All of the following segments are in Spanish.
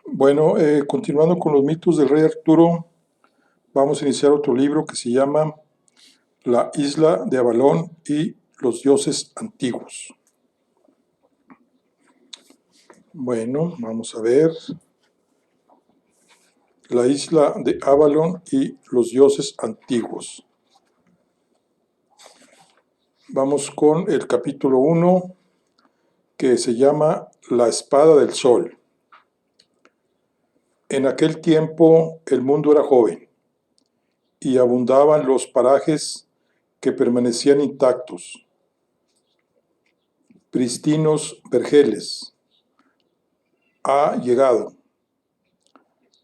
Bueno, continuando con los mitos del rey Arturo, vamos a iniciar otro libro que se llama La isla de Avalón y los dioses antiguos. Bueno, vamos a ver. La isla de Avalón y los dioses antiguos. Vamos con el capítulo 1, que se llama La espada del sol. En aquel tiempo el mundo era joven y abundaban los parajes que permanecían intactos, pristinos vergeles. Ha llegado.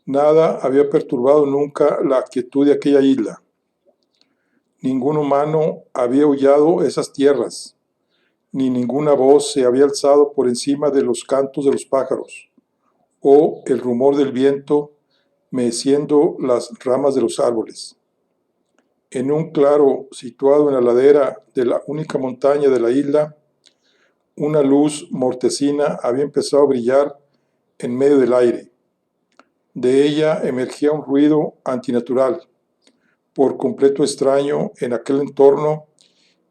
Nada había perturbado nunca la quietud de aquella isla. Ningún humano había hollado esas tierras, ni ninguna voz se había alzado por encima de los cantos de los pájaros, o el rumor del viento meciendo las ramas de los árboles. En un claro situado en la ladera de la única montaña de la isla, una luz mortecina había empezado a brillar en medio del aire. De ella emergía un ruido antinatural, por completo extraño en aquel entorno,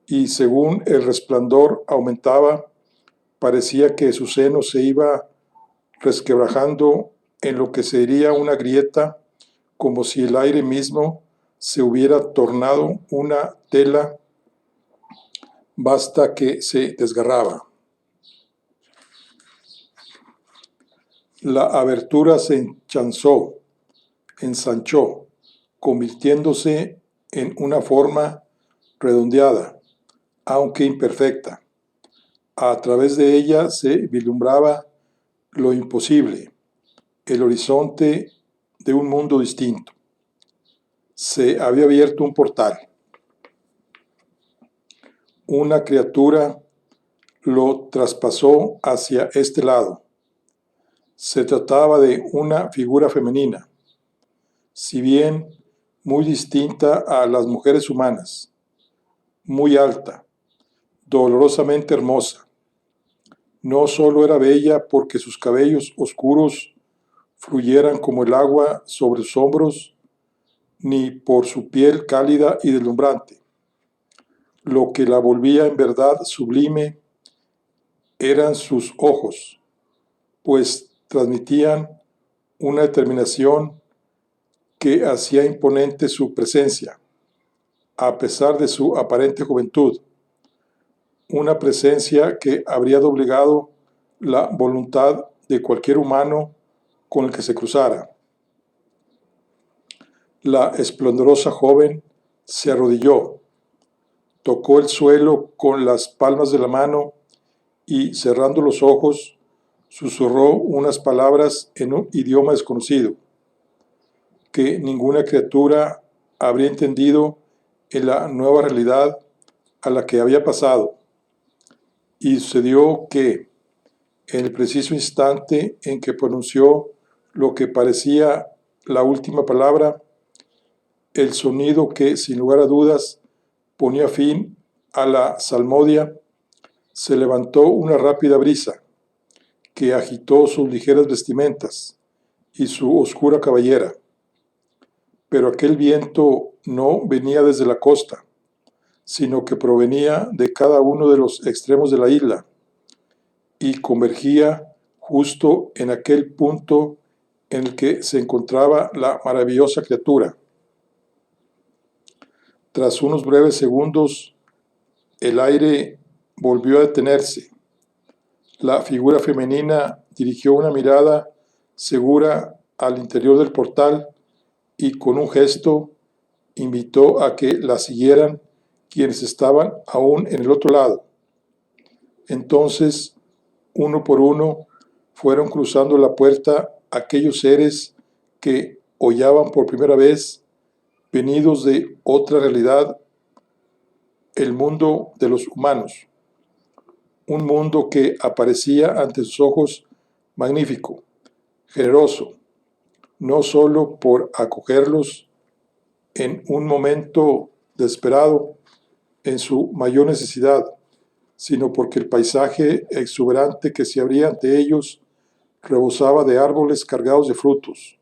y según el resplandor aumentaba, parecía que su seno se iba resquebrajando en lo que sería una grieta, como si el aire mismo se hubiera tornado una tela vasta que se desgarraba. La abertura se ensanchó, convirtiéndose en una forma redondeada, aunque imperfecta. A través de ella se vislumbraba lo imposible, el horizonte de un mundo distinto. Se había abierto un portal. Una criatura lo traspasó hacia este lado. Se trataba de una figura femenina, si bien muy distinta a las mujeres humanas, muy alta, dolorosamente hermosa. No solo era bella porque sus cabellos oscuros fluyeran como el agua sobre sus hombros, ni por su piel cálida y deslumbrante. Lo que la volvía en verdad sublime eran sus ojos, pues transmitían una determinación que hacía imponente su presencia, a pesar de su aparente juventud, una presencia que habría doblegado la voluntad de cualquier humano con el que se cruzara. La esplendorosa joven se arrodilló, tocó el suelo con las palmas de la mano y, cerrando los ojos, susurró unas palabras en un idioma desconocido, que ninguna criatura habría entendido en la nueva realidad a la que había pasado. Y sucedió que, en el preciso instante en que pronunció lo que parecía la última palabra, el sonido que, sin lugar a dudas, ponía fin a la salmodia, se levantó una rápida brisa que agitó sus ligeras vestimentas y su oscura cabellera. Pero aquel viento no venía desde la costa, sino que provenía de cada uno de los extremos de la isla y convergía justo en aquel punto en el que se encontraba la maravillosa criatura. Tras unos breves segundos, el aire volvió a detenerse. La figura femenina dirigió una mirada segura al interior del portal y con un gesto invitó a que la siguieran quienes estaban aún en el otro lado. Entonces, uno por uno, fueron cruzando la puerta aquellos seres que hollaban por primera vez, venidos de otra realidad, el mundo de los humanos, un mundo que aparecía ante sus ojos magnífico, generoso, no solo por acogerlos en un momento desesperado, en su mayor necesidad, sino porque el paisaje exuberante que se abría ante ellos rebosaba de árboles cargados de frutos.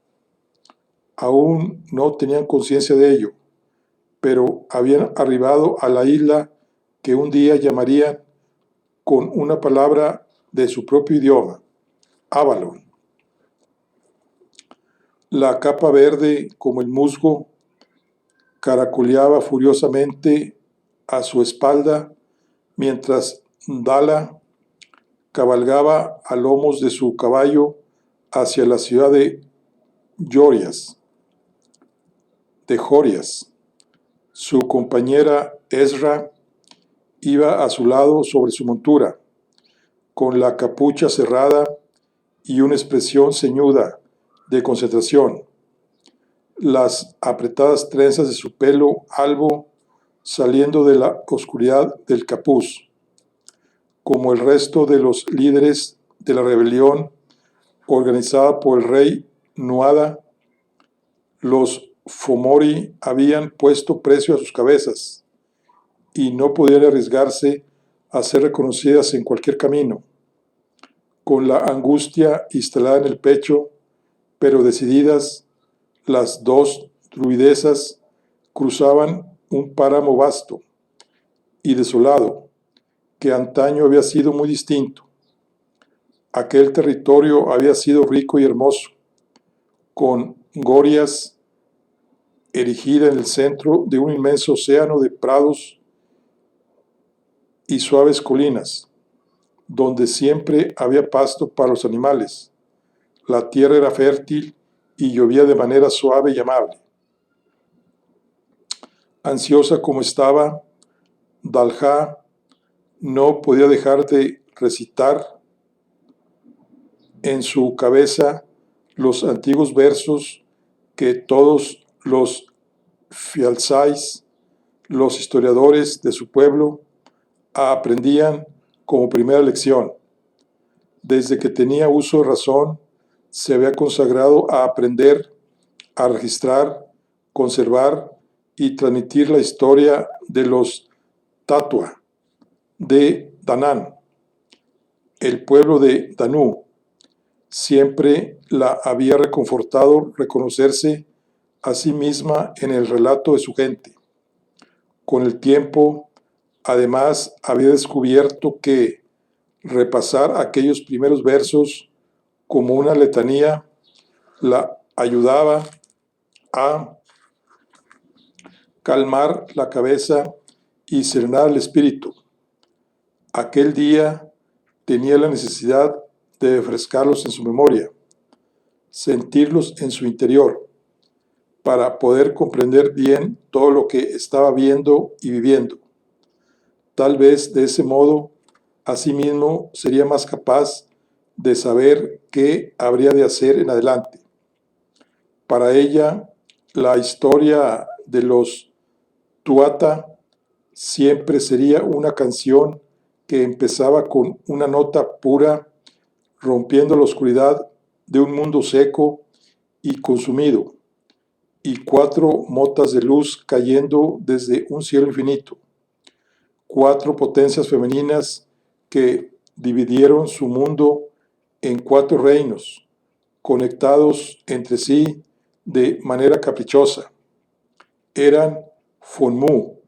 Aún no tenían conciencia de ello, pero habían arribado a la isla que un día llamarían con una palabra de su propio idioma, Avalon. La capa verde, como el musgo, caracoleaba furiosamente a su espalda mientras Dala cabalgaba a lomos de su caballo hacia la ciudad de Jorias. Su compañera Ezra iba a su lado sobre su montura, con la capucha cerrada y una expresión ceñuda de concentración. Las apretadas trenzas de su pelo albo saliendo de la oscuridad del capuz. Como el resto de los líderes de la rebelión organizada por el rey Nuada, los Fomori habían puesto precio a sus cabezas y no podían arriesgarse a ser reconocidas en cualquier camino. Con la angustia instalada en el pecho, pero decididas, las dos druidesas cruzaban un páramo vasto y desolado, que antaño había sido muy distinto. Aquel territorio había sido rico y hermoso, con Gorias erigida en el centro de un inmenso océano de prados y suaves colinas, donde siempre había pasto para los animales. La tierra era fértil y llovía de manera suave y amable. Ansiosa como estaba, Dalha no podía dejar de recitar en su cabeza los antiguos versos que todos los Fialzais, los historiadores de su pueblo, aprendían como primera lección. Desde que tenía uso de razón, se había consagrado a aprender, a registrar, conservar y transmitir la historia de los Tatua de Danán, el pueblo de Danú. Siempre la había reconfortado reconocerse a sí misma en el relato de su gente. Con el tiempo, además, había descubierto que repasar aquellos primeros versos como una letanía la ayudaba a calmar la cabeza y serenar el espíritu. Aquel día tenía la necesidad de refrescarlos en su memoria, sentirlos en su interior, para poder comprender bien todo lo que estaba viendo y viviendo. Tal vez de ese modo, asimismo, sería más capaz de saber qué habría de hacer en adelante. Para ella, la historia de los Tuatha siempre sería una canción que empezaba con una nota pura, rompiendo la oscuridad de un mundo seco y consumido, y 4 motas de luz cayendo desde un cielo infinito. 4 potencias femeninas que dividieron su mundo en 4 reinos, conectados entre sí de manera caprichosa. Eran Fonmu,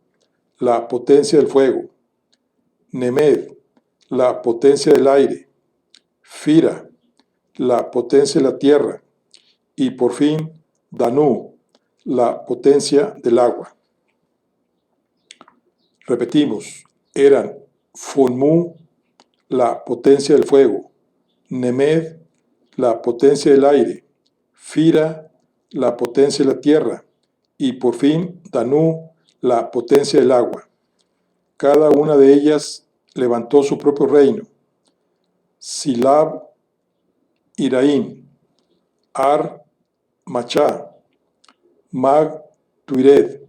la potencia del fuego; Nemed, la potencia del aire; Fira, la potencia de la tierra; y por fin Danu, la potencia del agua. Repetimos, eran Fonmu, la potencia del fuego; Nemed, la potencia del aire; Fira, la potencia de la tierra; y por fin Danu, la potencia del agua. Cada una de ellas levantó su propio reino: Silab Iraim, Ar Machá, Mag Tuired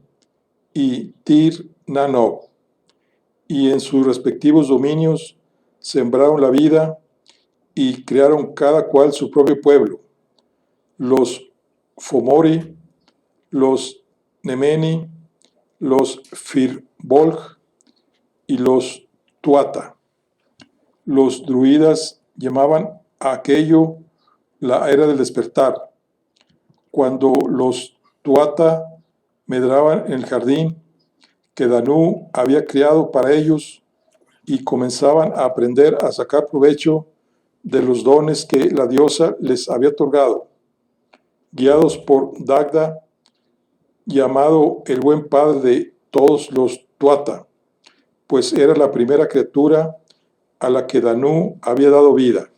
y Tir Nanob, y en sus respectivos dominios sembraron la vida y crearon cada cual su propio pueblo: los Fomori, los Nemeni, los Firbolg y los Tuata. Los druidas llamaban a aquello la era del despertar, cuando los Tuata medraban en el jardín que Danu había creado para ellos y comenzaban a aprender a sacar provecho de los dones que la diosa les había otorgado. Guiados por Dagda, llamado el buen padre de todos los Tuata, pues era la primera criatura a la que Danu había dado vida.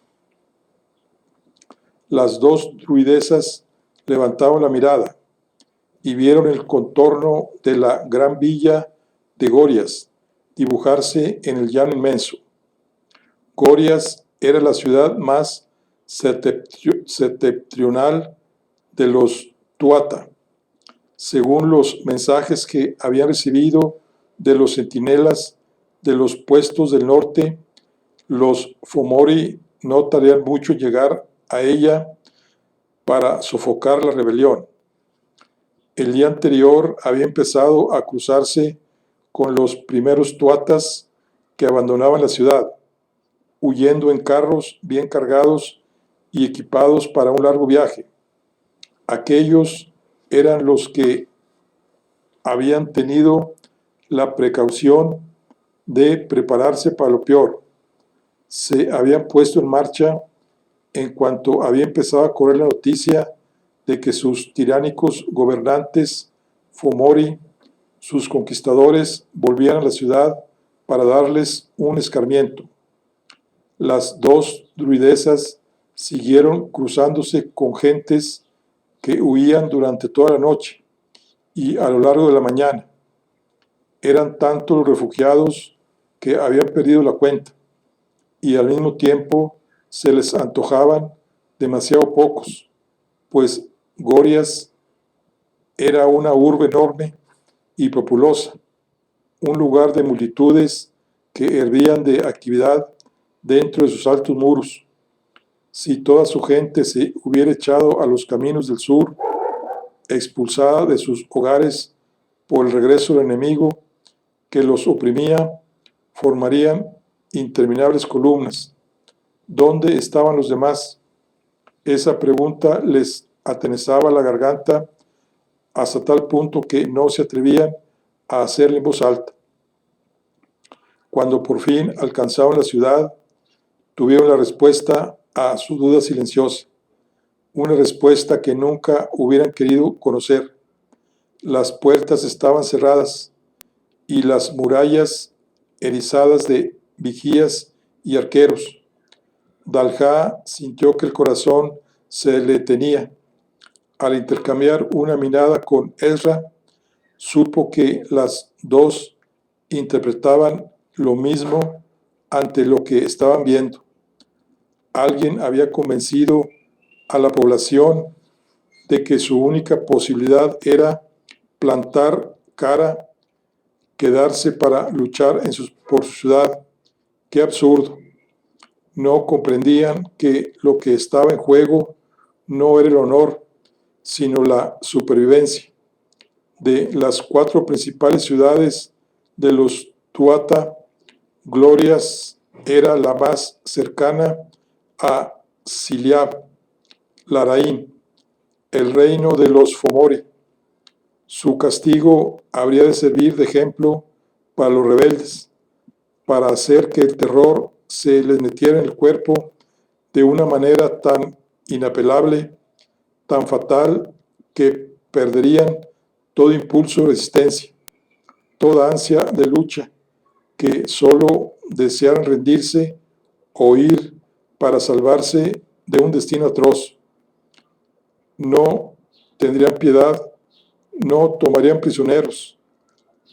Las dos druidesas levantaron la mirada y vieron el contorno de la gran villa de Gorias dibujarse en el llano inmenso. Gorias era la ciudad más septentrional de los Tuata, según los mensajes que habían recibido de los centinelas de los puestos del norte. Los Fomori no tardarían mucho en llegar a ella para sofocar la rebelión. El día anterior había empezado a cruzarse con los primeros tuatas que abandonaban la ciudad, huyendo en carros bien cargados y equipados para un largo viaje. Aquellos eran los que habían tenido la precaución de prepararse para lo peor. Se habían puesto en marcha en cuanto había empezado a correr la noticia de que sus tiránicos gobernantes Fomori, sus conquistadores, volvían a la ciudad para darles un escarmiento. Las dos druidesas siguieron cruzándose con gentes que huían durante toda la noche y a lo largo de la mañana. Eran tantos los refugiados que habían perdido la cuenta y al mismo tiempo se les antojaban demasiado pocos, pues Gorias era una urbe enorme y populosa, un lugar de multitudes que hervían de actividad dentro de sus altos muros. Si toda su gente se hubiera echado a los caminos del sur, expulsada de sus hogares por el regreso del enemigo que los oprimía, formarían interminables columnas. ¿Dónde estaban los demás? Esa pregunta les atenazaba la garganta hasta tal punto que no se atrevían a hacerla en voz alta. Cuando por fin alcanzaron la ciudad, tuvieron la respuesta a su duda silenciosa, una respuesta que nunca hubieran querido conocer. Las puertas estaban cerradas y las murallas erizadas de vigías y arqueros. Dalha sintió que el corazón se le detenía. Al intercambiar una mirada con Ezra, supo que las dos interpretaban lo mismo ante lo que estaban viendo. Alguien había convencido a la población de que su única posibilidad era plantar cara, quedarse para luchar por su ciudad. ¡Qué absurdo! No comprendían que lo que estaba en juego no era el honor, sino la supervivencia. De las 4 principales ciudades de los Tuata, Glorias era la más cercana a Siliab, Laraín, el reino de los Fomori. Su castigo habría de servir de ejemplo para los rebeldes, para hacer que el terror se les metiera en el cuerpo de una manera tan inapelable, tan fatal, que perderían todo impulso de resistencia, toda ansia de lucha, que solo desearan rendirse o huir para salvarse de un destino atroz. No tendrían piedad, no tomarían prisioneros,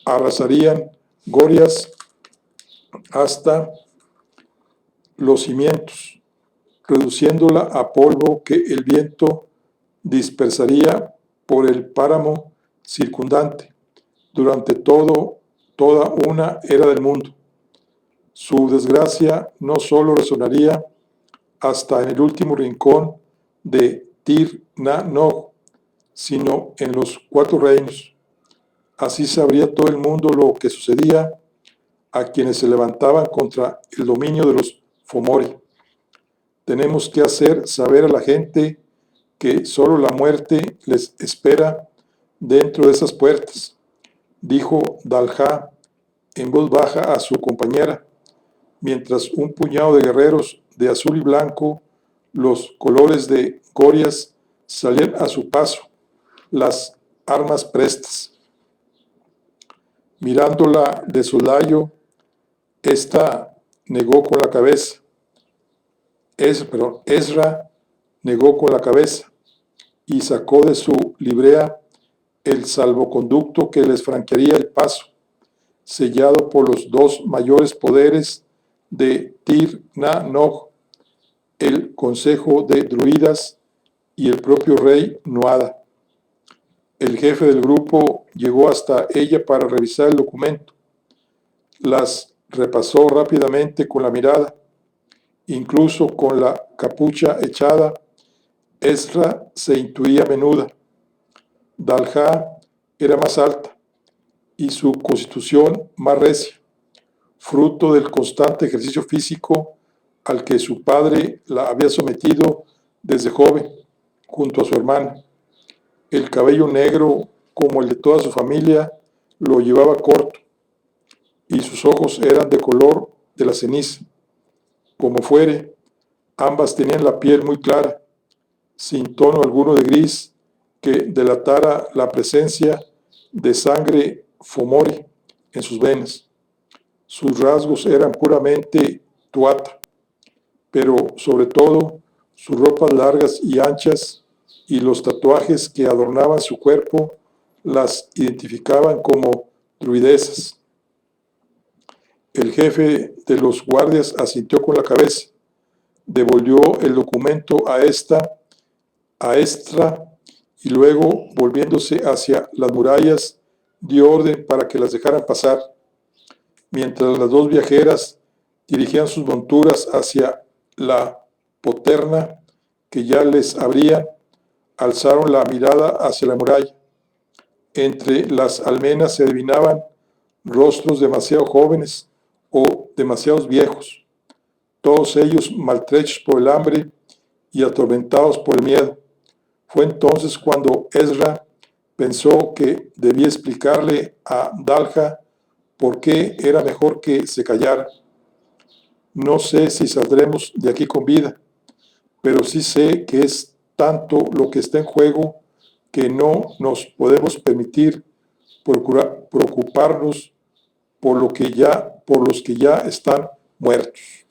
arrasarían Gorias hasta los cimientos, reduciéndola a polvo que el viento dispersaría por el páramo circundante durante toda una era del mundo. Su desgracia no solo resonaría hasta en el último rincón de Tir Na No, sino en los 4 reinos. Así sabría todo el mundo lo que sucedía a quienes se levantaban contra el dominio de los Fomori. Tenemos que hacer saber a la gente que solo la muerte les espera dentro de esas puertas, dijo Dalha en voz baja a su compañera, mientras un puñado de guerreros de azul y blanco, los colores de Gorias, salían a su paso, las armas prestas. Mirándola de soslayo, esta negó con la cabeza. Ezra negó con la cabeza y sacó de su librea el salvoconducto que les franquearía el paso, sellado por los dos mayores poderes de Tir Na Nog, el Consejo de Druidas y el propio rey Nuada. El jefe del grupo llegó hasta ella para revisar el documento. Las repasó rápidamente con la mirada, incluso con la capucha echada. Ezra se intuía menuda. Dalha era más alta y su constitución más recia, fruto del constante ejercicio físico al que su padre la había sometido desde joven, junto a su hermana. El cabello negro, como el de toda su familia, lo llevaba corto, y sus ojos eran de color de la ceniza. Como fuere, ambas tenían la piel muy clara, sin tono alguno de gris que delatara la presencia de sangre Fomori en sus venas. Sus rasgos eran puramente tuata, pero sobre todo sus ropas largas y anchas y los tatuajes que adornaban su cuerpo las identificaban como druidesas. El jefe de los guardias asintió con la cabeza, devolvió el documento a Ezra, y luego, volviéndose hacia las murallas, dio orden para que las dejaran pasar, mientras las dos viajeras dirigían sus monturas hacia la poterna que ya les abrían. Alzaron la mirada hacia la muralla. Entre las almenas se adivinaban rostros demasiado jóvenes o demasiados viejos, todos ellos maltrechos por el hambre y atormentados por el miedo. Fue entonces cuando Ezra pensó que debía explicarle a Dalha por qué era mejor que se callara. No sé si saldremos de aquí con vida, pero sí sé que es tanto lo que está en juego que no nos podemos permitir preocuparnos por los que ya están muertos.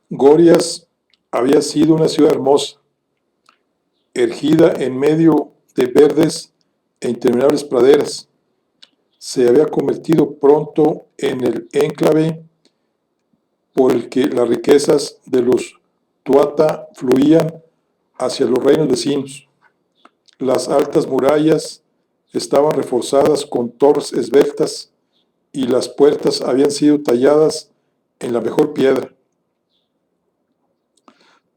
Gorias había sido una ciudad hermosa, erigida en medio de verdes e interminables praderas. Se había convertido pronto en el enclave por el que las riquezas de los Tuata fluían hacia los reinos vecinos. Las altas murallas estaban reforzadas con torres esbeltas y las puertas habían sido talladas en la mejor piedra.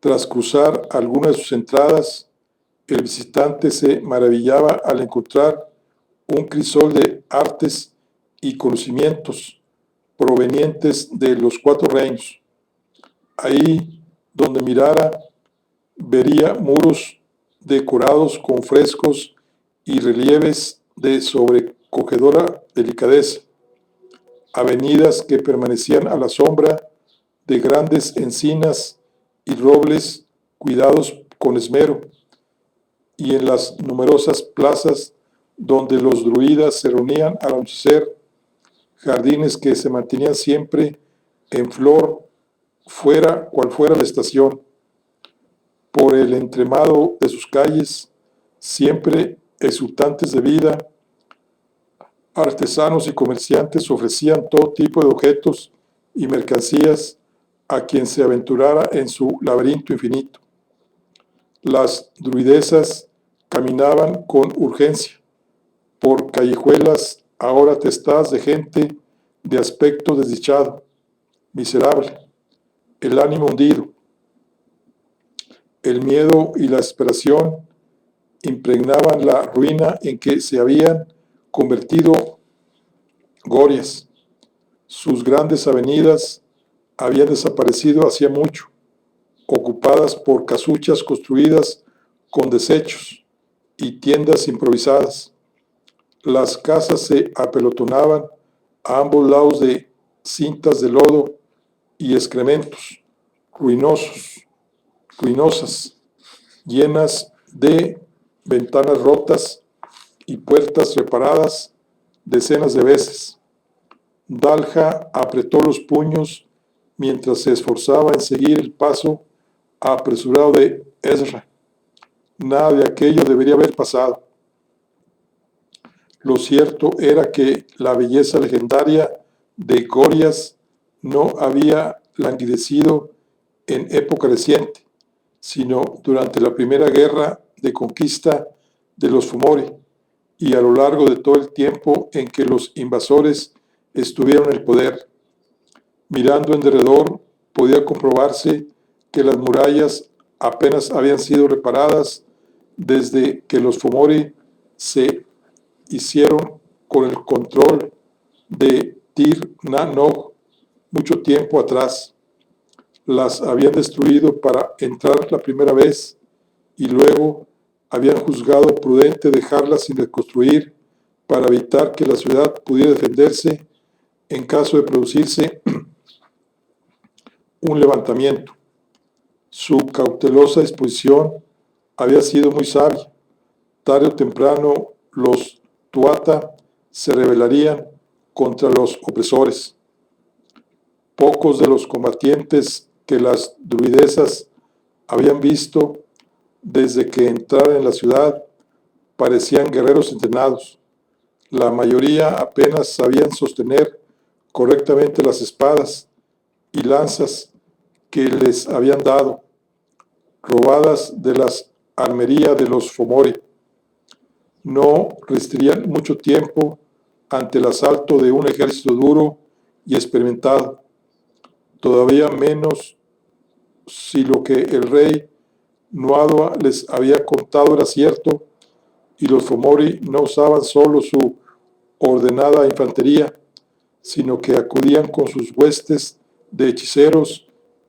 Tras cruzar algunas de sus entradas, el visitante se maravillaba al encontrar un crisol de artes y conocimientos provenientes de los cuatro reinos. Ahí donde mirara, vería muros decorados con frescos y relieves de sobrecogedora delicadeza, avenidas que permanecían a la sombra de grandes encinas y robles cuidados con esmero, y en las numerosas plazas donde los druidas se reunían al anochecer, jardines que se mantenían siempre en flor, cual fuera la estación. Por el entremado de sus calles, siempre exultantes de vida, artesanos y comerciantes ofrecían todo tipo de objetos y mercancías a quien se aventurara en su laberinto infinito. Las druidesas caminaban con urgencia, Por callejuelas ahora te estás de gente de aspecto desdichado, miserable, el ánimo hundido, el miedo y la desesperación impregnaban la ruina en que se habían convertido Gorias. Sus grandes avenidas habían desaparecido hacía mucho, ocupadas por casuchas construidas con desechos y tiendas improvisadas. Las casas se apelotonaban a ambos lados de cintas de lodo y excrementos, ruinosas, llenas de ventanas rotas y puertas reparadas decenas de veces. Dalha apretó los puños mientras se esforzaba en seguir el paso apresurado de Ezra. Nada de aquello debería haber pasado. Lo cierto era que la belleza legendaria de Gorias no había languidecido en época reciente, sino durante la primera guerra de conquista de los Fomori y a lo largo de todo el tiempo en que los invasores estuvieron en el poder. Mirando en derredor, podía comprobarse que las murallas apenas habían sido reparadas desde que los Fomori se hicieron con el control de Tir Na No mucho tiempo atrás. Las habían destruido para entrar la primera vez y luego habían juzgado prudente dejarlas sin reconstruir para evitar que la ciudad pudiera defenderse en caso de producirse un levantamiento. Su cautelosa disposición había sido muy sabia. Tarde o temprano los Tuatha se rebelarían contra los opresores. Pocos de los combatientes que las druidesas habían visto desde que entraran en la ciudad parecían guerreros entrenados. La mayoría apenas sabían sostener correctamente las espadas y lanzas que les habían dado, robadas de las armerías de los Fomori. No resistirían mucho tiempo ante el asalto de un ejército duro y experimentado, todavía menos si lo que el rey Nuadua les había contado era cierto y los Fomori no usaban solo su ordenada infantería, sino que acudían con sus huestes de hechiceros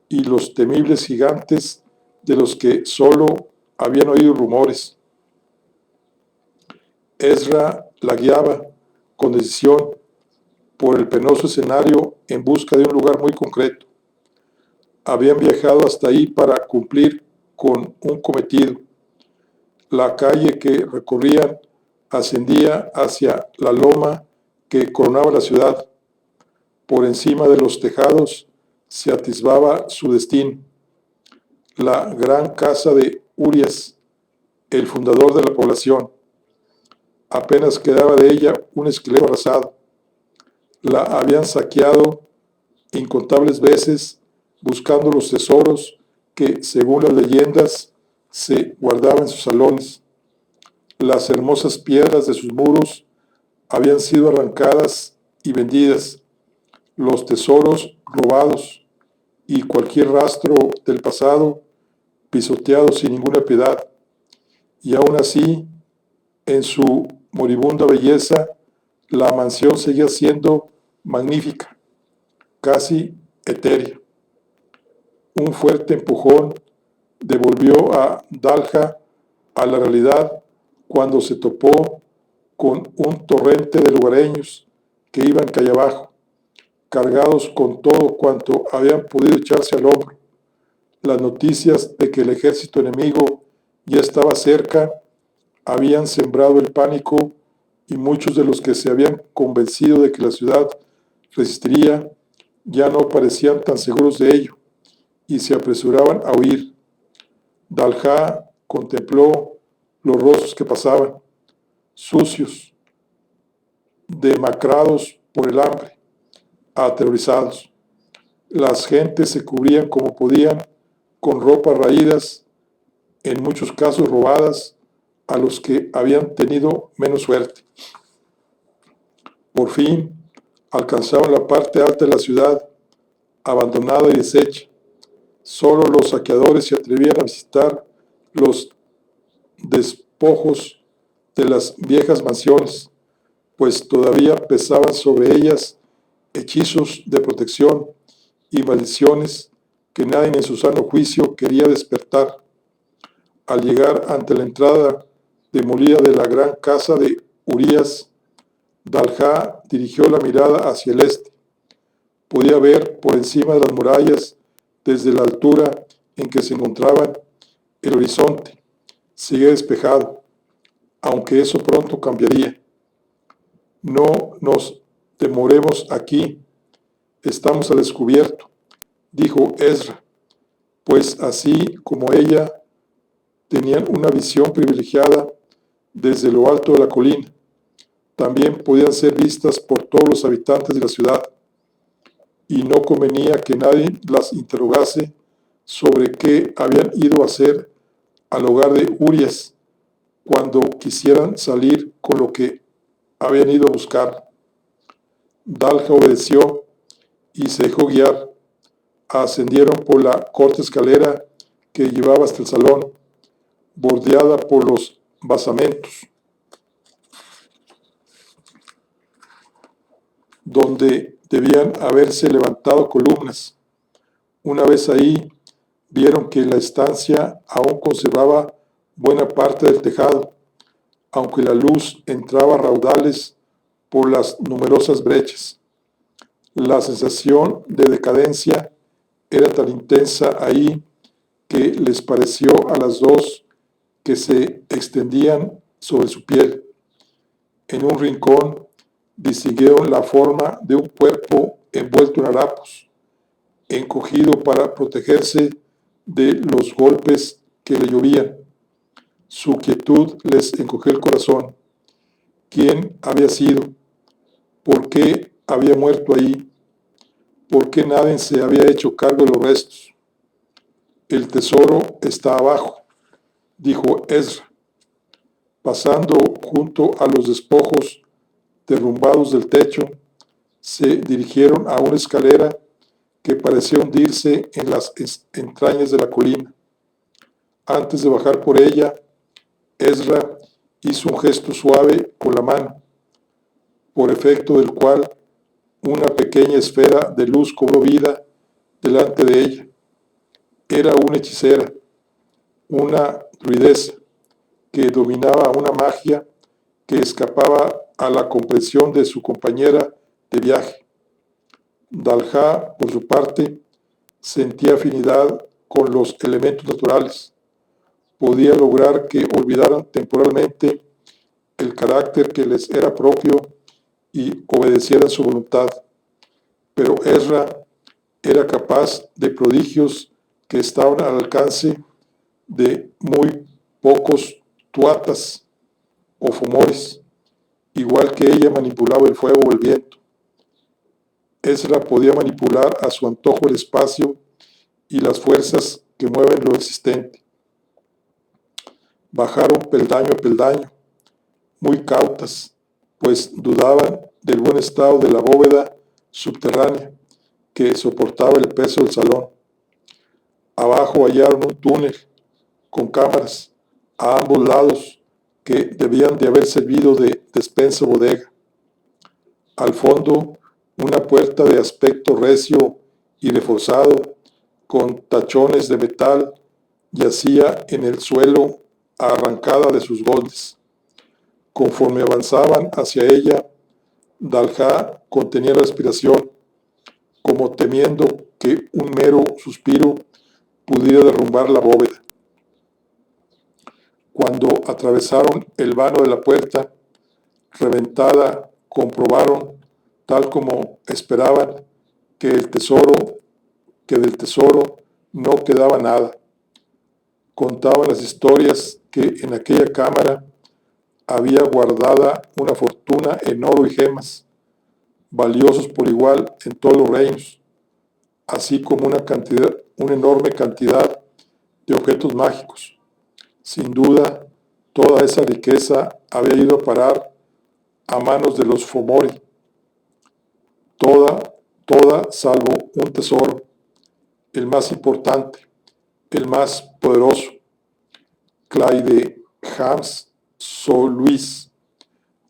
y los temibles gigantes de los que solo habían oído rumores. Ezra la guiaba con decisión por el penoso escenario en busca de un lugar muy concreto. Habían viajado hasta ahí para cumplir con un cometido. La calle que recorrían ascendía hacia la loma que coronaba la ciudad. Por encima de los tejados se atisbaba su destino. La gran casa de Urias, el fundador de la población. Apenas quedaba de ella un esqueleto arrasado. La habían saqueado incontables veces buscando los tesoros que, según las leyendas, se guardaban en sus salones. Las hermosas piedras de sus muros habían sido arrancadas y vendidas, los tesoros robados y cualquier rastro del pasado pisoteado sin ninguna piedad. Y aún así, en su moribunda belleza, la mansión seguía siendo magnífica, casi etérea. Un fuerte empujón devolvió a Dalha a la realidad cuando se topó con un torrente de lugareños que iban calle abajo, cargados con todo cuanto habían podido echarse al hombro. Las noticias de que el ejército enemigo ya estaba cerca habían sembrado el pánico y muchos de los que se habían convencido de que la ciudad resistiría ya no parecían tan seguros de ello y se apresuraban a huir. Dalha contempló los rostros que pasaban, sucios, demacrados por el hambre, aterrorizados. Las gentes se cubrían como podían con ropas raídas, en muchos casos robadas a los que habían tenido menos suerte. Por fin alcanzaron la parte alta de la ciudad, abandonada y deshecha. Solo los saqueadores se atrevían a visitar los despojos de las viejas mansiones, pues todavía pesaban sobre ellas hechizos de protección y maldiciones que nadie en su sano juicio quería despertar. Al llegar ante la entrada demolida de la gran casa de Urías, Dalha dirigió la mirada hacia el este. Podía ver por encima de las murallas, desde la altura en que se encontraban, el horizonte. Sigue despejado, aunque eso pronto cambiaría. No nos demoremos aquí, estamos al descubierto, dijo Ezra, pues así como ella, tenían una visión privilegiada desde lo alto de la colina. También podían ser vistas por todos los habitantes de la ciudad, y no convenía que nadie las interrogase sobre qué habían ido a hacer al hogar de Urías cuando quisieran salir con lo que habían ido a buscar. Dalha obedeció y se dejó guiar. Ascendieron por la corta escalera que llevaba hasta el salón, bordeada por los basamentos, donde debían haberse levantado columnas. Una vez ahí, vieron que la estancia aún conservaba buena parte del tejado, aunque la luz entraba a raudales por las numerosas brechas. La sensación de decadencia era tan intensa ahí que les pareció a las dos que se extendían sobre su piel. En un rincón distinguieron la forma de un cuerpo envuelto en harapos, encogido para protegerse de los golpes que le llovían. Su quietud les encogió el corazón. ¿Quién había sido? ¿Por qué había muerto ahí? ¿Por qué nadie se había hecho cargo de los restos? El tesoro está abajo, dijo Ezra. Pasando junto a los despojos derrumbados del techo, se dirigieron a una escalera que parecía hundirse en las entrañas de la colina. Antes de bajar por ella, Ezra hizo un gesto suave con la mano, por efecto del cual una pequeña esfera de luz cobró vida delante de ella. Era una hechicera, una druidesa, que dominaba una magia que escapaba a la comprensión de su compañera de viaje. Dalha, por su parte, sentía afinidad con los elementos naturales. Podía lograr que olvidaran temporalmente el carácter que les era propio y obedecieran su voluntad. Pero Ezra era capaz de prodigios que estaban al alcance de muy pocos tuatas o fumores. Igual que ella manipulaba el fuego o el viento, Ezra podía manipular a su antojo el espacio y las fuerzas que mueven lo existente. Bajaron peldaño a peldaño, muy cautas, pues dudaban del buen estado de la bóveda subterránea que soportaba el peso del salón. Abajo hallaron un túnel con cámaras a ambos lados que debían de haber servido de despensa o bodega. Al fondo, una puerta de aspecto recio y reforzado, con tachones de metal, yacía en el suelo arrancada de sus golpes. Conforme avanzaban hacia ella, Dalha contenía la respiración, como temiendo que un mero suspiro pudiera derrumbar la bóveda. Cuando atravesaron el vano de la puerta, reventada, comprobaron, tal como esperaban, que del tesoro no quedaba nada. Contaban las historias que en aquella cámara había guardada una fortuna en oro y gemas, valiosos por igual en todos los reinos, así como una enorme cantidad de objetos mágicos. Sin duda, toda esa riqueza había ido a parar a manos de los Fomori, toda salvo un tesoro, el más importante, el más poderoso, Claide-Jans Soluis,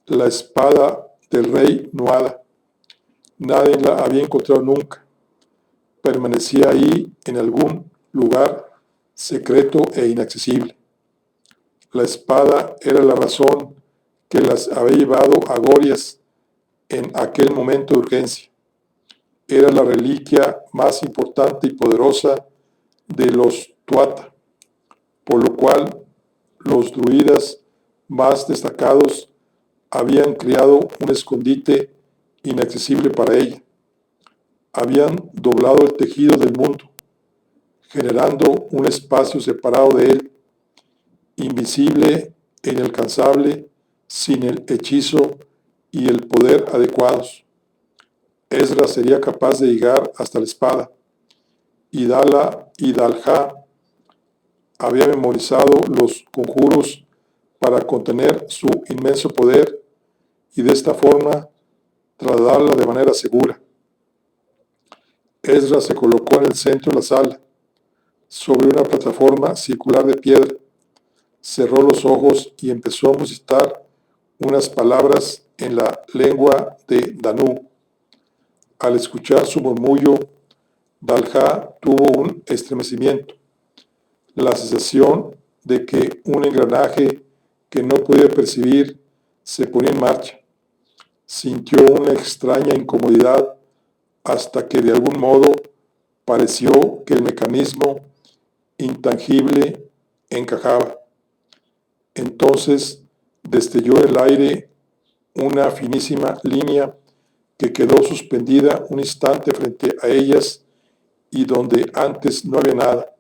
la espada del rey Nuada. Nadie la había encontrado nunca. Permanecía ahí en algún lugar secreto e inaccesible. La espada era la razón que las había llevado a Gorias en aquel momento de urgencia. Era la reliquia más importante y poderosa de los Tuatha, por lo cual los druidas más destacados habían creado un escondite inaccesible para ella. Habían doblado el tejido del mundo, generando un espacio separado de él, invisible e inalcanzable, sin el hechizo y el poder adecuados. Ezra sería capaz de llegar hasta la espada. y Dalha había memorizado los conjuros para contener su inmenso poder y de esta forma trasladarla de manera segura. Ezra se colocó en el centro de la sala, sobre una plataforma circular de piedra, cerró los ojos y empezó a musitar unas palabras en la lengua de Danu. Al escuchar su murmullo, Dalha tuvo un estremecimiento, la sensación de que un engranaje que no podía percibir se ponía en marcha. Sintió una extraña incomodidad hasta que de algún modo pareció que el mecanismo intangible encajaba. Entonces destelló en el aire una finísima línea que quedó suspendida un instante frente a ellas y donde antes no había nada.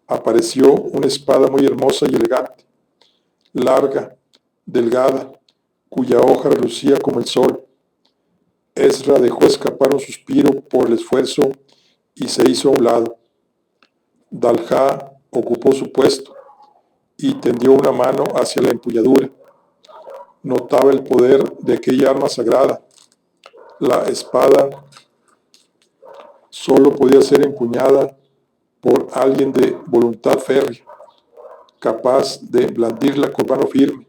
Apareció una espada muy hermosa y elegante, larga, delgada, cuya hoja relucía como el sol. Ezra dejó escapar un suspiro por el esfuerzo y se hizo a un lado. Dalha ocupó su puesto y tendió una mano hacia la empuñadura. Notaba el poder de aquella arma sagrada. La espada solo podía ser empuñada por alguien de voluntad férrea, capaz de blandirla con mano firme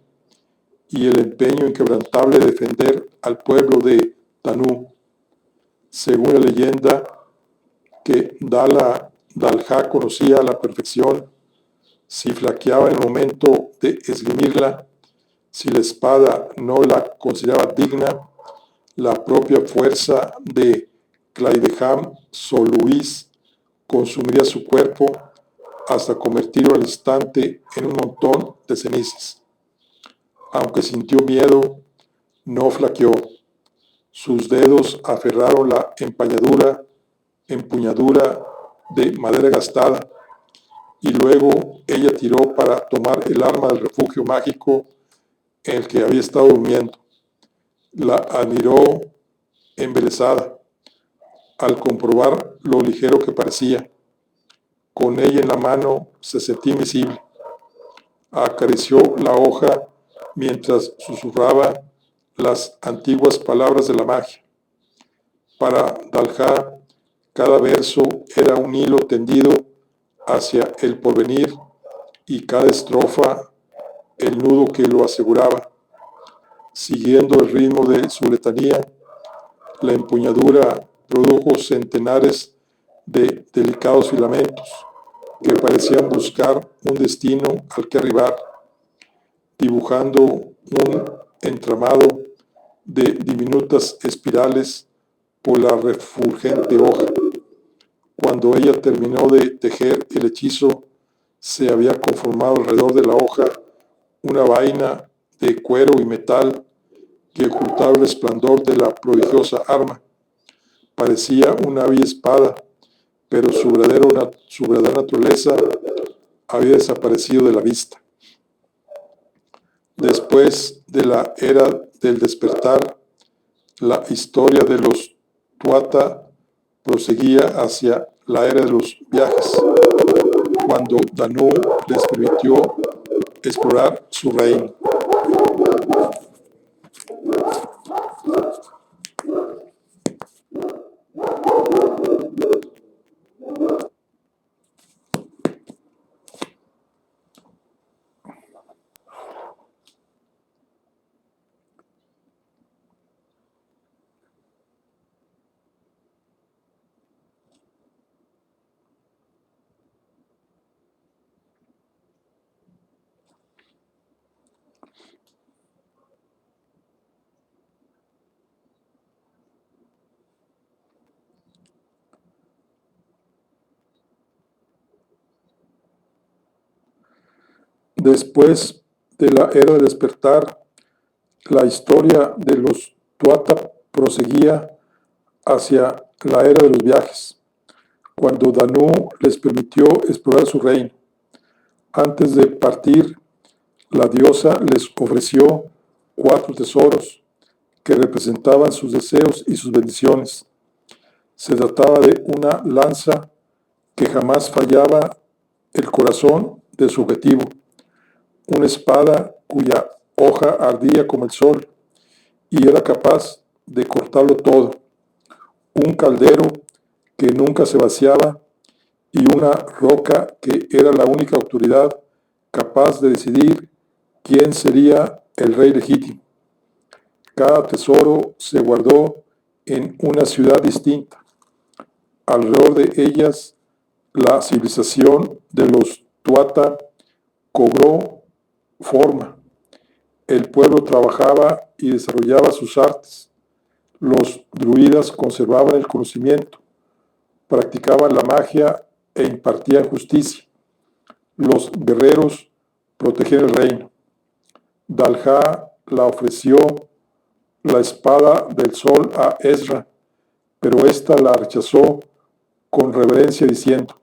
y el empeño inquebrantable de defender al pueblo de Danu. Según la leyenda que Dalha conocía a la perfección, si flaqueaba en el momento de esgrimirla, si la espada no la consideraba digna, la propia fuerza de Claideham Soluis consumiría su cuerpo hasta convertirlo al instante en un montón de cenizas. Aunque sintió miedo, no flaqueó. Sus dedos aferraron la empuñadura de madera gastada, y luego ella tiró para tomar el arma del refugio mágico en el que había estado durmiendo. La admiró embelesada al comprobar lo ligero que parecía. Con ella en la mano se sentía invisible. Acarició la hoja mientras susurraba las antiguas palabras de la magia. Para Dalha, cada verso era un hilo tendido hacia el porvenir y cada estrofa el nudo que lo aseguraba. Siguiendo el ritmo de su letanía, la empuñadura produjo centenares de delicados filamentos que parecían buscar un destino al que arribar, dibujando un entramado de diminutas espirales por la refulgente hoja. Cuando ella terminó de tejer el hechizo, se había conformado alrededor de la hoja una vaina de cuero y metal que ocultaba el resplandor de la prodigiosa arma. Parecía una bella espada, pero su verdadera naturaleza había desaparecido de la vista. Después de la era del despertar, la historia de los Tuatha proseguía hacia la era de los viajes, cuando Danu les permitió explorar su reino. Después de la era del despertar, la historia de los Tuatha proseguía hacia la era de los viajes, cuando Danu les permitió explorar su reino. Antes de partir, la diosa les ofreció 4 tesoros que representaban sus deseos y sus bendiciones. Se trataba de una lanza que jamás fallaba el corazón de su objetivo, una espada cuya hoja ardía como el sol y era capaz de cortarlo todo, un caldero que nunca se vaciaba y una roca que era la única autoridad capaz de decidir quién sería el rey legítimo. Cada tesoro se guardó en una ciudad distinta. Alrededor de ellas, la civilización de los Tuatha cobró forma. El pueblo trabajaba y desarrollaba sus artes. Los druidas conservaban el conocimiento, practicaban la magia e impartían justicia. Los guerreros protegían el reino. Dalhá la ofreció la espada del sol a Ezra, pero ésta la rechazó con reverencia diciendo: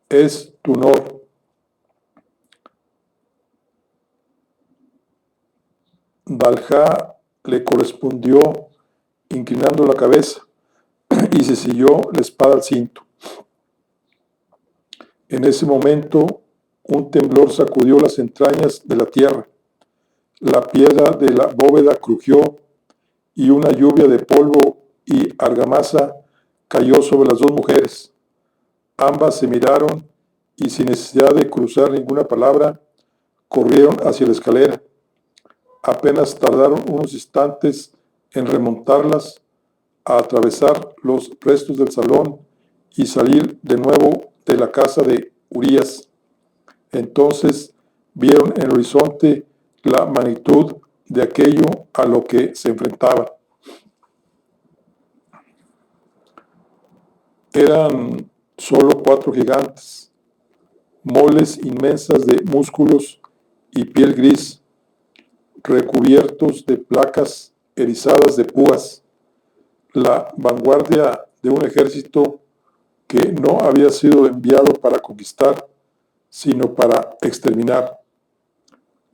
es tu honor. Dalhá le correspondió inclinando la cabeza y se siguió la espada al cinto. En ese momento, un temblor sacudió las entrañas de la tierra. La piedra de la bóveda crujió y una lluvia de polvo y argamasa cayó sobre las 2 mujeres. Ambas se miraron y, sin necesidad de cruzar ninguna palabra, corrieron hacia la escalera. Apenas tardaron unos instantes en remontarlas, a atravesar los restos del salón y salir de nuevo de la casa de Urías. Entonces vieron en el horizonte la magnitud de aquello a lo que se enfrentaban. Eran solo 4 gigantes, moles inmensas de músculos y piel gris, recubiertos de placas erizadas de púas, la vanguardia de un ejército que no había sido enviado para conquistar, sino para exterminar.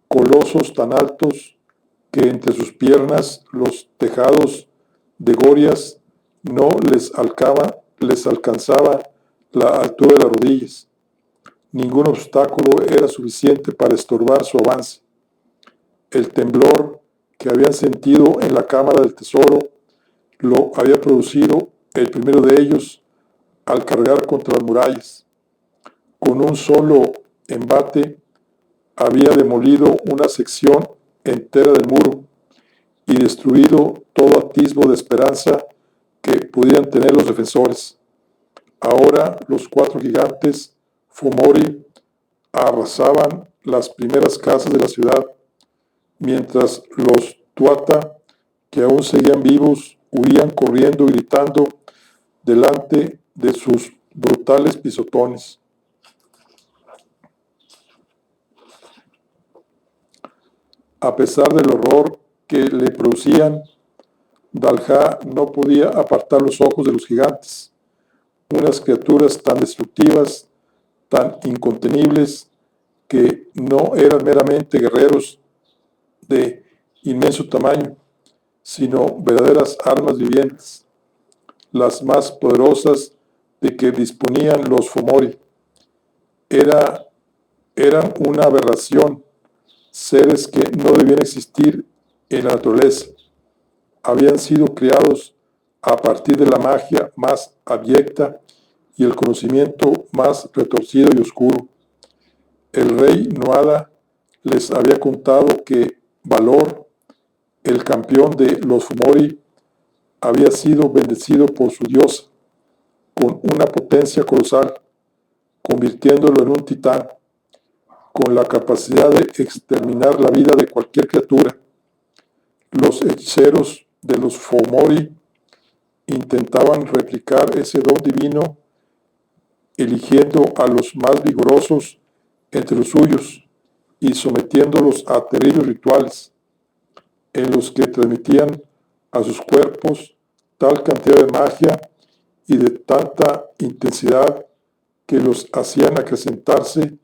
Colosos tan altos que entre sus piernas los tejados de gorias no les alcanzaba la altura de las rodillas. Ningún obstáculo era suficiente para estorbar su avance. El temblor que habían sentido en la cámara del tesoro lo había producido el primero de ellos al cargar contra las murallas. Con un solo embate había demolido una sección entera del muro y destruido todo atisbo de esperanza que pudieran tener los defensores. Ahora los 4 gigantes Fomori arrasaban las primeras casas de la ciudad, mientras los Tuatha, que aún seguían vivos, huían corriendo y gritando delante de sus brutales pisotones. A pesar del horror que le producían, Dalhá no podía apartar los ojos de los gigantes, unas criaturas tan destructivas, tan incontenibles, que no eran meramente guerreros de inmenso tamaño, sino verdaderas armas vivientes, las más poderosas de que disponían los Fomori. Eran una aberración, seres que no debían existir en la naturaleza. Habían sido creados a partir de la magia más abyecta y el conocimiento más retorcido y oscuro. El rey Nuada les había contado que Valor, el campeón de los Fomori, había sido bendecido por su diosa con una potencia colosal, convirtiéndolo en un titán, con la capacidad de exterminar la vida de cualquier criatura. Los hechiceros de los Fomori intentaban replicar ese don divino, eligiendo a los más vigorosos entre los suyos y sometiéndolos a terribles rituales, en los que transmitían a sus cuerpos tal cantidad de magia y de tanta intensidad que los hacían acrecentarse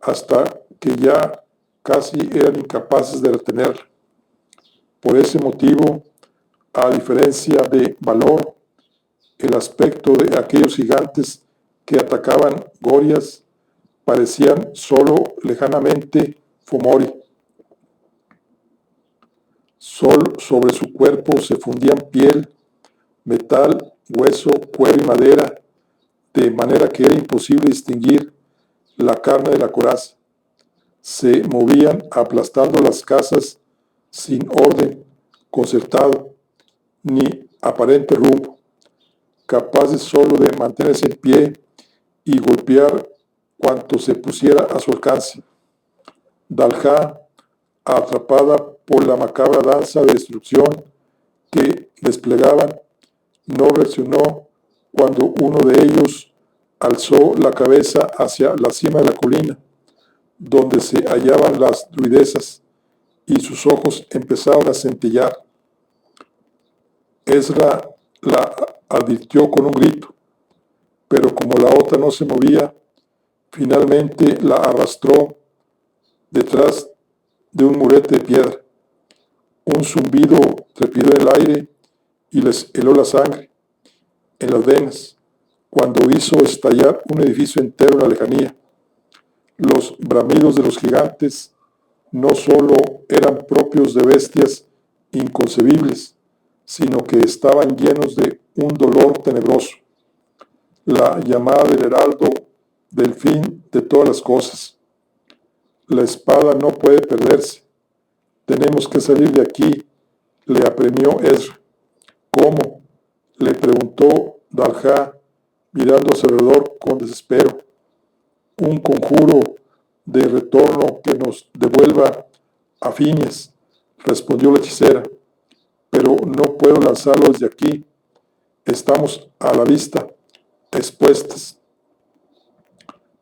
hasta que ya casi eran incapaces de retenerla. Por ese motivo, a diferencia de valor, el aspecto de aquellos gigantes que atacaban Gorias parecían solo lejanamente Fomori. Sobre su cuerpo se fundían piel, metal, hueso, cuero y madera, de manera que era imposible distinguir la carne de la coraza. Se movían aplastando las casas sin orden concertado ni aparente rumbo, capaces solo de mantenerse en pie y golpear cuanto se pusiera a su alcance. Dalha, atrapada por la macabra danza de destrucción que desplegaban, no reaccionó cuando uno de ellos alzó la cabeza hacia la cima de la colina, donde se hallaban las druidesas, y sus ojos empezaron a centellear. Ezra la advirtió con un grito, pero como la otra no se movía, finalmente la arrastró detrás de un murete de piedra. Un zumbido trepidó en el aire y les heló la sangre en las venas, cuando hizo estallar un edificio entero en la lejanía. Los bramidos de los gigantes no solo eran propios de bestias inconcebibles, sino que estaban llenos de un dolor tenebroso, la llamada del heraldo del fin de todas las cosas. La espada no puede perderse. Tenemos que salir de aquí, le apremió Ezra. ¿Cómo?, le preguntó Dalha, mirando a su alrededor con desespero. Un conjuro de retorno que nos devuelva a Phineas, respondió la hechicera, pero no puedo lanzarlo desde aquí. Estamos a la vista, expuestas.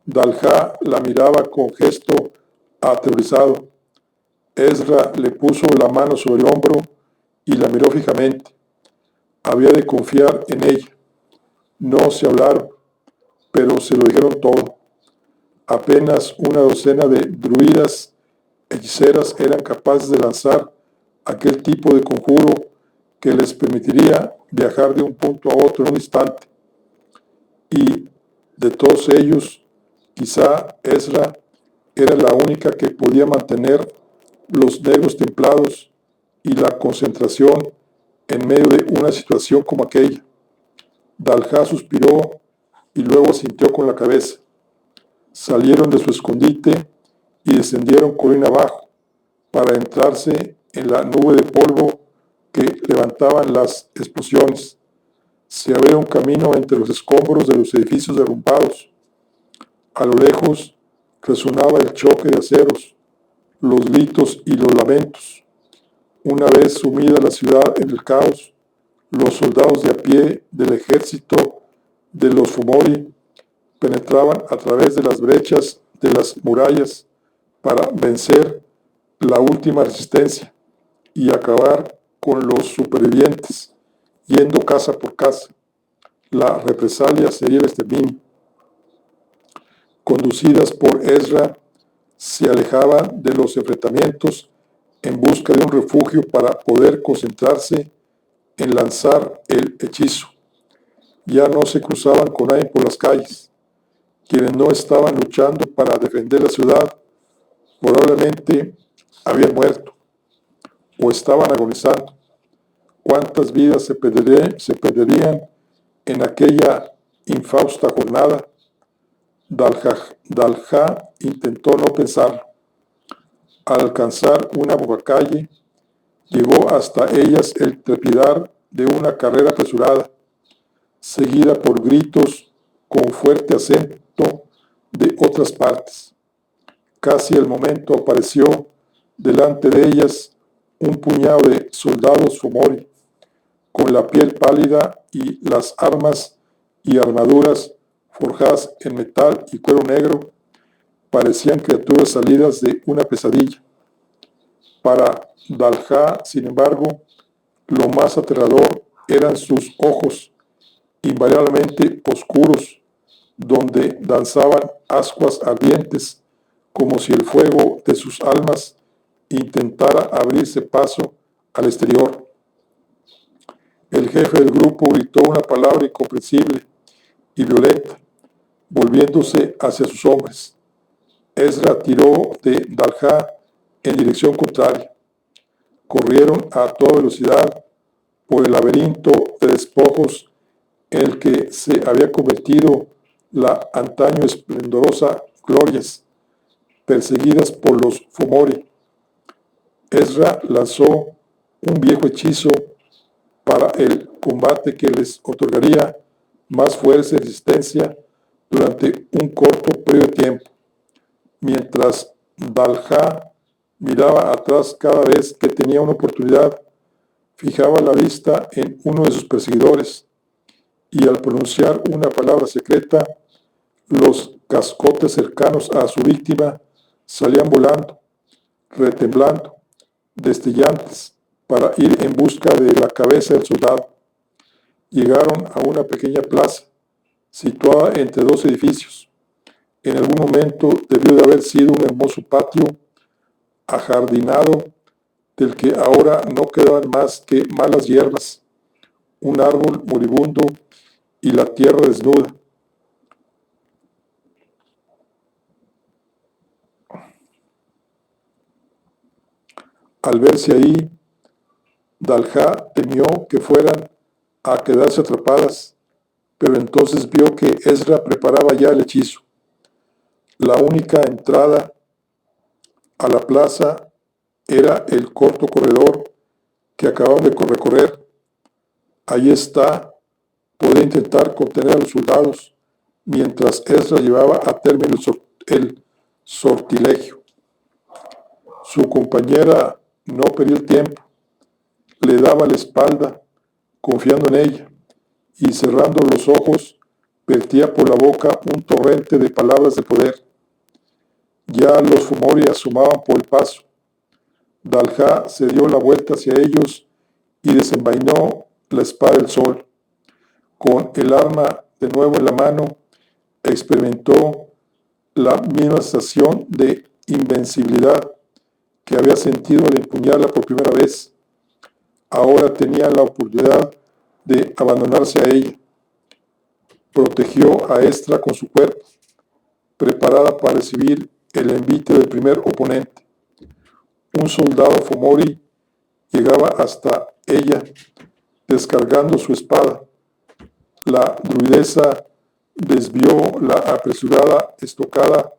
Dalha la miraba con gesto aterrorizado. Ezra le puso la mano sobre el hombro y la miró fijamente. Había de confiar en ella. No se hablaron, pero se lo dijeron todo. Apenas una docena de druidas hechiceras eran capaces de lanzar aquel tipo de conjuro que les permitiría viajar de un punto a otro en un instante. Y de todos ellos, quizá Ezra era la única que podía mantener los nervios templados y la concentración en medio de una situación como aquella. Dalha suspiró y luego asintió con la cabeza. Salieron de su escondite y descendieron colina abajo para adentrarse en la nube de polvo que levantaban las explosiones. Se abría un camino entre los escombros de los edificios derrumbados. A lo lejos resonaba el choque de aceros, los gritos y los lamentos. Una vez sumida la ciudad en el caos, los soldados de a pie del ejército de los Fomori penetraban a través de las brechas de las murallas para vencer la última resistencia y acabar con los supervivientes, yendo casa por casa. La represalia sería el exterminio. Conducidas por Ezra, se alejaban de los enfrentamientos en busca de un refugio para poder concentrarse en lanzar el hechizo. Ya no se cruzaban con nadie por las calles. Quienes no estaban luchando para defender la ciudad probablemente habían muerto o estaban agonizando. ¿Cuántas vidas se perderían en aquella infausta jornada? Dalha intentó no pensarlo. Al alcanzar una bocacalle, llegó hasta ellas el trepidar de una carrera apresurada, seguida por gritos con fuerte acento de otras partes. Casi al momento apareció delante de ellas un puñado de soldados Fomori, con la piel pálida y las armas y armaduras forjadas en metal y cuero negro, Parecían criaturas salidas de una pesadilla. Para Dalha, sin embargo, lo más aterrador eran sus ojos, invariablemente oscuros, donde danzaban ascuas ardientes, como si el fuego de sus almas intentara abrirse paso al exterior. El jefe del grupo gritó una palabra incomprensible y violenta, volviéndose hacia sus hombres. Ezra tiró de Dalha en dirección contraria. Corrieron a toda velocidad por el laberinto de despojos en el que se había convertido la antaño esplendorosa Glorias, perseguidas por los Fomori. Ezra lanzó un viejo hechizo para el combate que les otorgaría más fuerza y resistencia durante un corto periodo de tiempo. Mientras Dalha miraba atrás cada vez que tenía una oportunidad, fijaba la vista en uno de sus perseguidores y al pronunciar una palabra secreta, los cascotes cercanos a su víctima salían volando, retemblando, destellantes, para ir en busca de la cabeza del soldado. Llegaron a una pequeña plaza, situada entre dos edificios. En algún momento debió de haber sido un hermoso patio ajardinado del que ahora no quedaban más que malas hierbas, un árbol moribundo y la tierra desnuda. Al verse ahí, Dalha temió que fueran a quedarse atrapadas, pero entonces vio que Ezra preparaba ya el hechizo. La única entrada a la plaza era el corto corredor que acababan de recorrer. Ahí está, podía intentar contener a los soldados mientras Ezra llevaba a término el sortilegio. Su compañera no perdió el tiempo, le daba la espalda, confiando en ella, y cerrando los ojos, vertía por la boca un torrente de palabras de poder. Ya los Fomori asomaban por el paso. Dalha se dio la vuelta hacia ellos y desenvainó la espada del sol. Con el arma de nuevo en la mano, experimentó la misma sensación de invencibilidad que había sentido al empuñarla por primera vez. Ahora tenía la oportunidad de abandonarse a ella. Protegió a Ezra con su cuerpo, preparada para recibir el envite del primer oponente. Un soldado Fomori llegaba hasta ella, descargando su espada. La druidesa desvió la apresurada estocada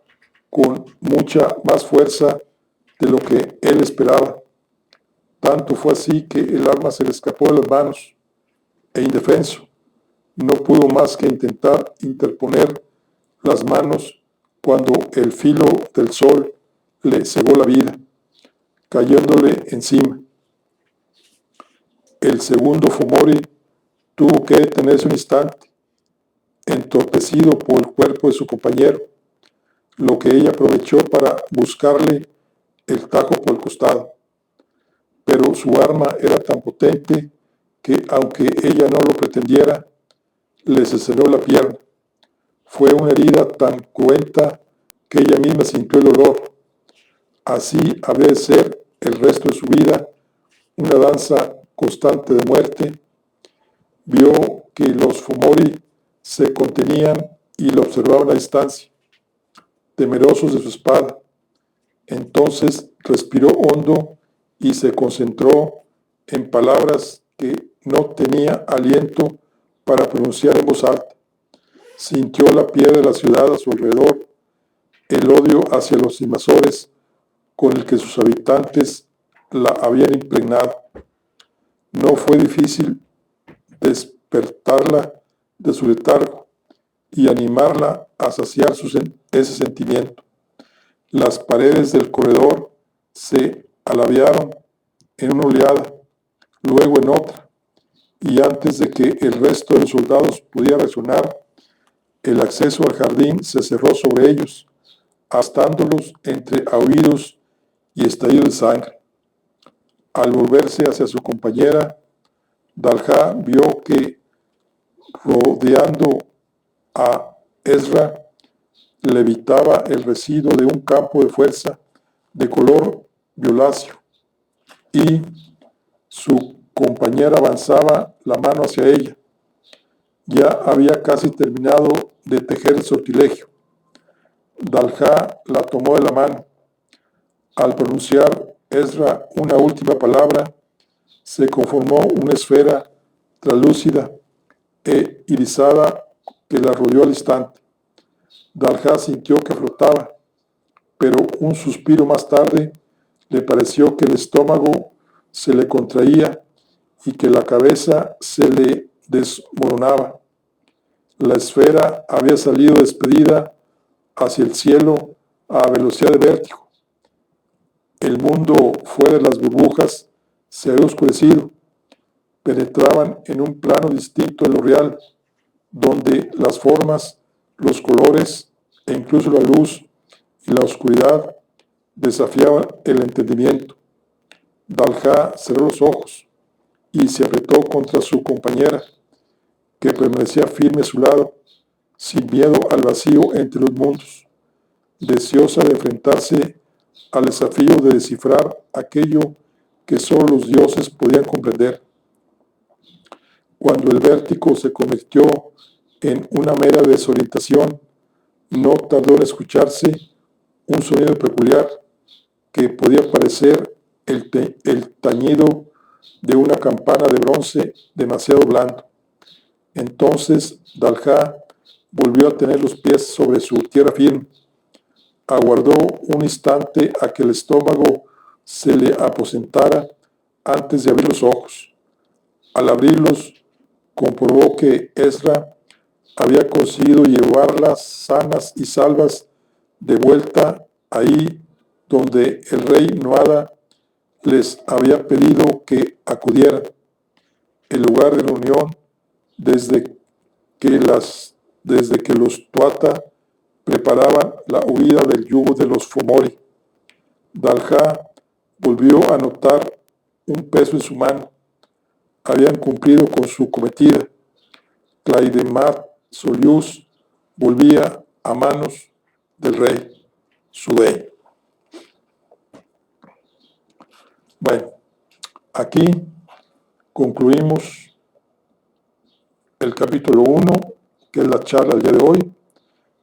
con mucha más fuerza de lo que él esperaba. Tanto fue así que el arma se le escapó de las manos, e indefenso, no pudo más que intentar interponer las manos cuando el filo del sol le cegó la vida, cayéndole encima. El segundo Fomori tuvo que detenerse un instante, entorpecido por el cuerpo de su compañero, lo que ella aprovechó para buscarle el tajo por el costado. Pero su arma era tan potente que, aunque ella no lo pretendiera, le cercenó la pierna. Fue una herida tan cruenta que ella misma sintió el olor. Así habría de ser el resto de su vida, una danza constante de muerte. Vio que los Fomori se contenían y lo observaban a distancia, temerosos de su espada. Entonces respiró hondo y se concentró en palabras que no tenía aliento para pronunciar en voz alta. Sintió la piedra de la ciudad a su alrededor, el odio hacia los invasores con el que sus habitantes la habían impregnado. No fue difícil despertarla de su letargo y animarla a saciar ese sentimiento. Las paredes del corredor se alabearon en una oleada, luego en otra, y antes de que el resto de los soldados pudiera reaccionar, el acceso al jardín se cerró sobre ellos, astándolos entre aullidos y estallidos de sangre. Al volverse hacia su compañera, Dalha vio que, rodeando a Ezra, levitaba el residuo de un campo de fuerza de color violáceo, y su compañera avanzaba la mano hacia ella. Ya había casi terminado de tejer el sortilegio. Dalha la tomó de la mano. Al pronunciar Ezra una última palabra, se conformó una esfera translúcida e irisada que la rodeó al instante. Dalha sintió que flotaba, pero un suspiro más tarde le pareció que el estómago se le contraía y que la cabeza se le desmoronaba. La esfera había salido despedida hacia el cielo a velocidad de vértigo. El mundo fuera de las burbujas se había oscurecido. Penetraban en un plano distinto de lo real, donde las formas, los colores e incluso la luz y la oscuridad desafiaban el entendimiento. Dalha cerró los ojos y se apretó contra su compañera, que permanecía firme a su lado, sin miedo al vacío entre los mundos, deseosa de enfrentarse al desafío de descifrar aquello que solo los dioses podían comprender. Cuando el vértigo se convirtió en una mera desorientación, no tardó en escucharse un sonido peculiar que podía parecer el tañido de una campana de bronce demasiado blando. Entonces Dalha volvió a tener los pies sobre su tierra firme. Aguardó un instante a que el estómago se le aposentara antes de abrir los ojos. Al abrirlos, comprobó que Ezra había conseguido llevarlas sanas y salvas de vuelta ahí donde el rey Nuada les había pedido que acudieran, el lugar de reunión desde que los Tuatha preparaban la huida del yugo de los Fomori. Dalha volvió a notar un peso en su mano. Habían cumplido con su cometida. Claidemat Solius volvía a manos del rey, su rey. Bueno, aquí concluimos el capítulo 1, que es la charla del día de hoy.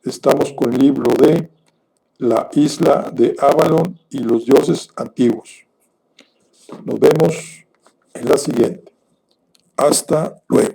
Estamos con el libro de La isla de Avalon y los dioses antiguos. Nos vemos en la siguiente. Hasta luego.